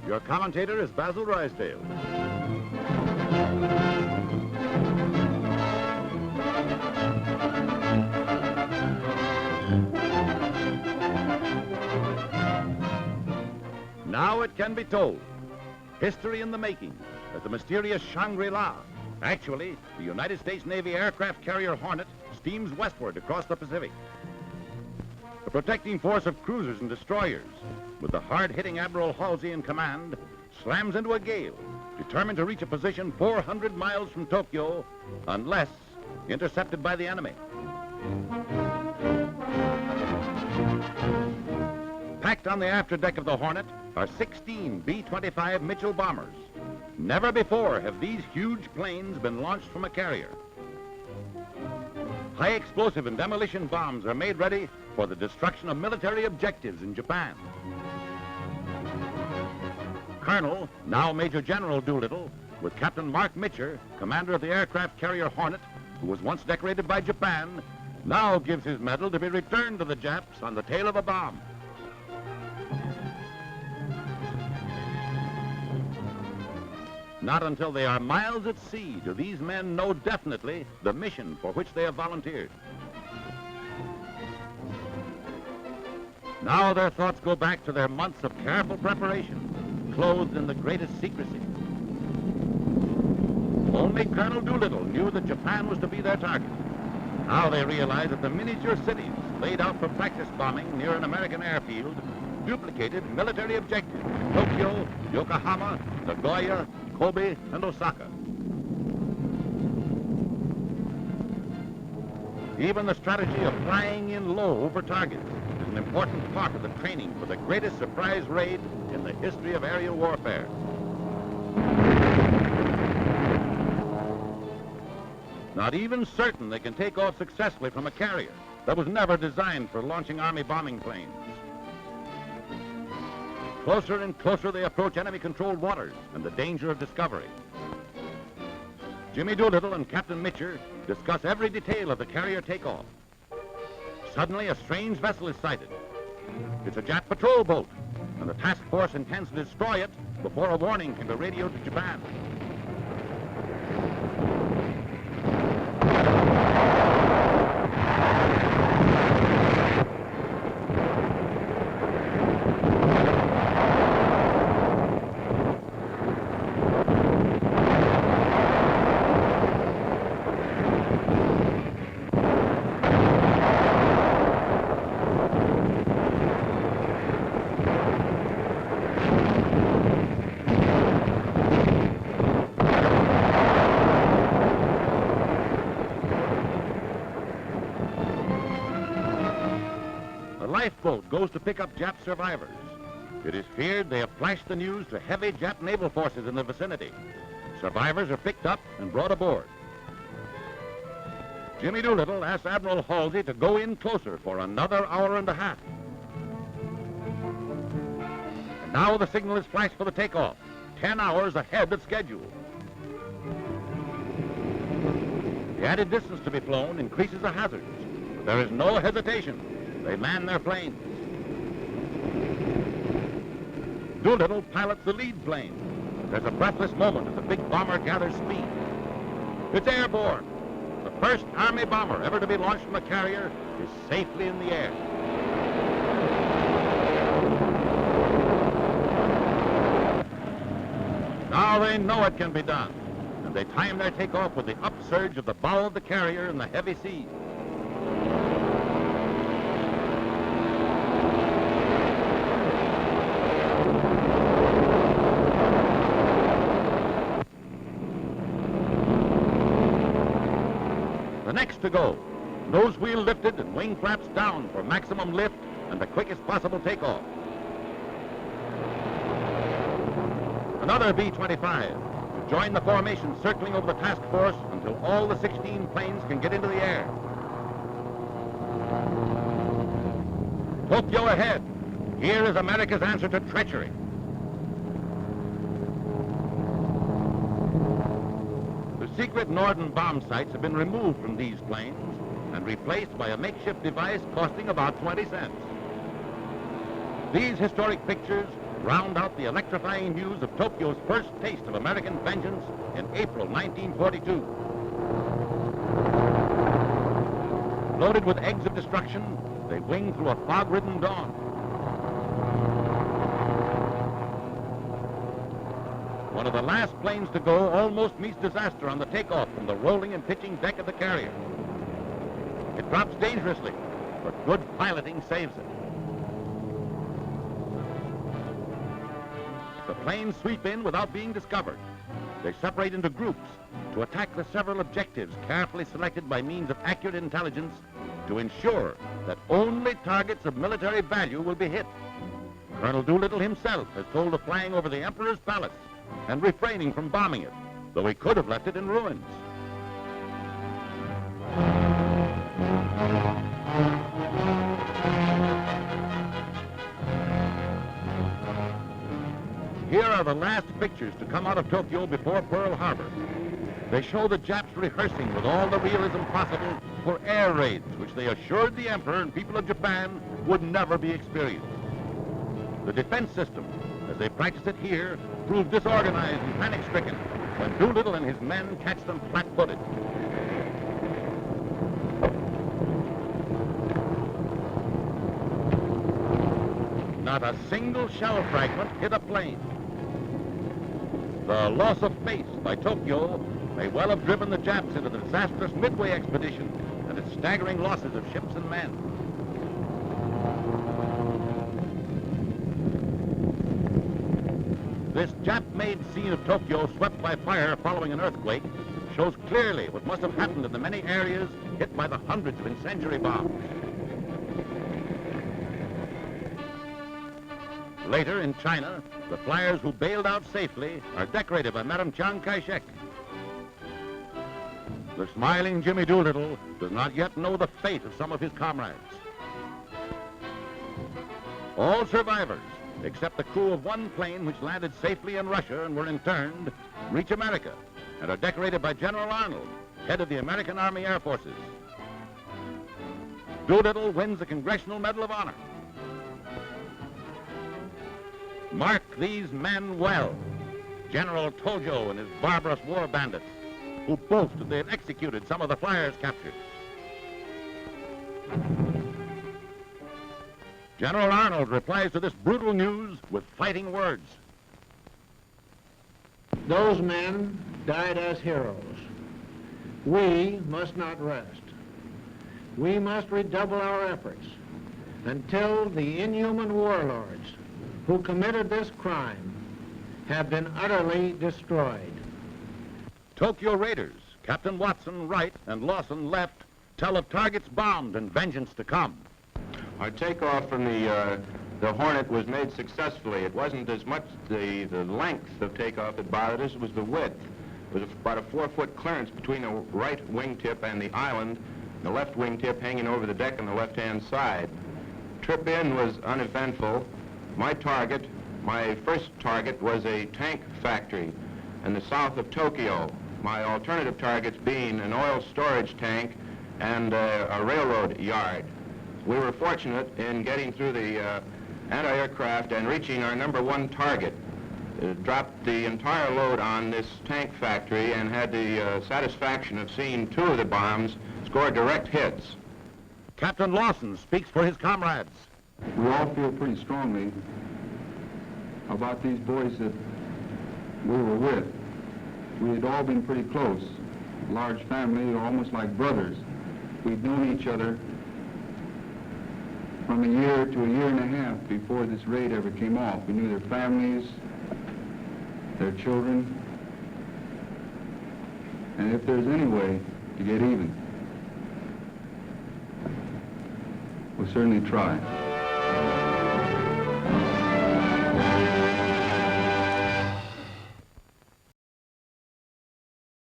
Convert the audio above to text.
Your commentator is Basil Ruysdael. Now it can be told. History in the making as the mysterious Shangri-La. Actually, the United States Navy aircraft carrier Hornet steams westward across the Pacific. The protecting force of cruisers and destroyers, with the hard-hitting Admiral Halsey in command, slams into a gale, determined to reach a position 400 miles from Tokyo, unless intercepted by the enemy. Packed on the afterdeck of the Hornet are 16 B-25 Mitchell bombers. Never before have these huge planes been launched from a carrier. High explosive and demolition bombs are made ready for the destruction of military objectives in Japan. Colonel, now Major General Doolittle, with Captain Mark Mitcher, commander of the aircraft carrier Hornet, who was once decorated by Japan, now gives his medal to be returned to the Japs on the tail of a bomb. Not until they are miles at sea do these men know definitely the mission for which they have volunteered. Now their thoughts go back to their months of careful preparation, clothed in the greatest secrecy. Only Colonel Doolittle knew that Japan was to be their target. Now they realize that the miniature cities laid out for practice bombing near an American airfield duplicated military objectives in Tokyo, Yokohama, Nagoya, Kobe, and Osaka. Even the strategy of flying in low over targets is an important part of the training for the greatest surprise raid in the history of aerial warfare. Not even certain they can take off successfully from a carrier that was never designed for launching Army bombing planes. Closer and closer they approach enemy-controlled waters and the danger of discovery. Jimmy Doolittle and Captain Mitcher discuss every detail of the carrier takeoff. Suddenly, a strange vessel is sighted. It's a Jap patrol boat, and the task force intends to destroy it before a warning can be radioed to Japan. Lifeboat goes to pick up Jap survivors. It is feared they have flashed the news to heavy Jap naval forces in the vicinity. Survivors are picked up and brought aboard. Jimmy Doolittle asks Admiral Halsey to go in closer for another hour and a half. And now the signal is flashed for the takeoff, 10 hours ahead of schedule. The added distance to be flown increases the hazards, but there is no hesitation. They man their planes. Doolittle pilots the lead plane. There's a breathless moment as the big bomber gathers speed. It's airborne. The first Army bomber ever to be launched from a carrier is safely in the air. Now they know it can be done, and they time their takeoff with the upsurge of the bow of the carrier in the heavy seas. The next to go, nose wheel lifted and wing flaps down for maximum lift and the quickest possible takeoff. Another B-25 to join the formation circling over the task force until all the 16 planes can get into the air. Tokyo ahead. Here is America's answer to treachery. The secret Norden bomb sights have been removed from these planes and replaced by a makeshift device costing about 20 cents. These historic pictures drowned out the electrifying news of Tokyo's first taste of American vengeance in April 1942. Loaded with eggs of destruction, they winged through a fog-ridden dawn. One of the last planes to go almost meets disaster on the takeoff from the rolling and pitching deck of the carrier. It drops dangerously, but good piloting saves it. The planes sweep in without being discovered. They separate into groups to attack the several objectives carefully selected by means of accurate intelligence to ensure that only targets of military value will be hit. Colonel Doolittle himself has told of flying over the Emperor's palace and refraining from bombing it, though he could have left it in ruins. Here are the last pictures to come out of Tokyo before Pearl Harbor. They show the Japs rehearsing with all the realism possible for air raids, which they assured the Emperor and people of Japan would never be experienced. The defense system, as they practice it here, proves disorganized and panic-stricken when Doolittle and his men catch them flat-footed. Not a single shell fragment hit a plane. The loss of face by Tokyo may well have driven the Japs into the disastrous Midway expedition and its staggering losses of ships and men. This Jap-made scene of Tokyo swept by fire following an earthquake shows clearly what must have happened in the many areas hit by the hundreds of incendiary bombs. Later, in China, the flyers who bailed out safely are decorated by Madame Chiang Kai-shek. The smiling Jimmy Doolittle does not yet know the fate of some of his comrades. All survivors, except the crew of one plane which landed safely in Russia and were interned, reach America and are decorated by General Arnold, head of the American Army Air Forces. Doolittle wins the Congressional Medal of Honor. Mark these men well. General Tojo and his barbarous war bandits, who boasted they had executed some of the flyers captured. General Arnold replies to this brutal news with fighting words. Those men died as heroes. We must not rest. We must redouble our efforts until the inhuman warlords who committed this crime have been utterly destroyed. Tokyo Raiders, Captain Watson, Wright, and Lawson left, tell of targets bombed and vengeance to come. Our takeoff from the Hornet was made successfully. It wasn't as much the length of takeoff that bothered us, it was the width. It was about a 4-foot clearance between the right wingtip and the island, the left wingtip hanging over the deck on the left-hand side. Trip in was uneventful. My first target was a tank factory in the south of Tokyo. My alternative targets being an oil storage tank and a railroad yard. We were fortunate in getting through the anti-aircraft and reaching our #1 target. It dropped the entire load on this tank factory and had the satisfaction of seeing 2 of the bombs score direct hits. Captain Lawson speaks for his comrades. We all feel pretty strongly about these boys that we were with. We had all been pretty close. Large family, almost like brothers. We'd known each other from a year to a year and a half before this raid ever came off. We knew their families, their children, and if there's any way to get even, we'll certainly try.